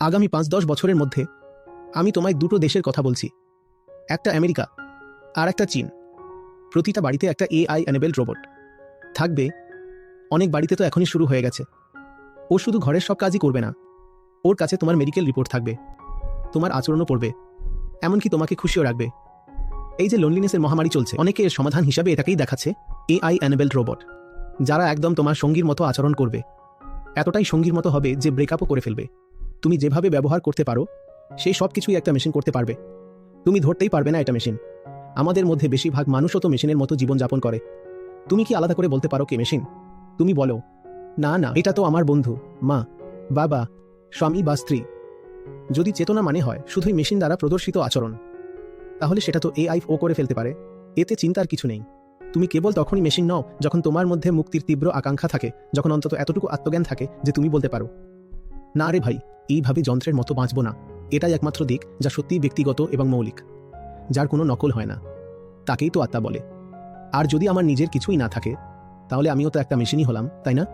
আগামী 5-10 বছরের মধ্যে আমি তোমায় দুটো দেশের কথা বলছি, একটা আমেরিকা আর একটা চীন। প্রতিটা বাড়িতে একটা এআই এনেবেলড রোবট থাকবে। অনেক বাড়িতে তো এখনই শুরু হয়ে গেছে। ও শুধু ঘরের সব কাজই করবে না, ওর কাছে তোমার মেডিকেল রিপোর্ট থাকবে, তোমার আচরণও পড়বে, এমনকি তোমাকে খুশিও রাখবে। এই যে লোনলিনেসের মহামারী চলছে, অনেকে এর সমাধান হিসাবে এটাকেই দেখাচ্ছে এআই এনেবেলড রোবট, যারা একদম তোমার সঙ্গীর মতো আচরণ করবে, এতটাই সঙ্গীর মতো হবে যে ব্রেকআপও করে ফেলবে। তুমি যেভাবে ব্যবহার করতে পারো সেই সব কিছুই একটা মেশিন করতে পারবে। তুমি ধরতেই পারবে না এটা মেশিন। আমাদের মধ্যে বেশিরভাগ মানুষও তো মেশিনের মতো জীবনযাপন করে। তুমি কি আলাদা করে বলতে পারো কে মেশিন? তুমি বলো, না না, এটা তো আমার বন্ধু, মা, বাবা, স্বামী বা স্ত্রী। যদি চেতনা মানে হয় শুধুই মেশিন দ্বারা প্রদর্শিত আচরণ, তাহলে সেটা তো এআই ও করে ফেলতে পারে। এতে চিন্তার কিছু নেই। তুমি কেবল তখনই মেশিন নও যখন তোমার মধ্যে মুক্তির তীব্র আকাঙ্ক্ষা থাকে, যখন অন্তত এতটুকু আত্মজ্ঞান থাকে যে তুমি বলতে পারো, না রে ভাই, এইভাবে যন্ত্রের মতো বাঁচব না। এটাই একমাত্র দিক যা সত্যিই ব্যক্তিগত এবং মৌলিক, যার কোনো নকল হয় না। তাকেই তো আত্মা বলে। আর যদি আমার নিজের কিছুই না থাকে, তাহলে আমিও তো একটা মেশিনই হলাম, তাই না?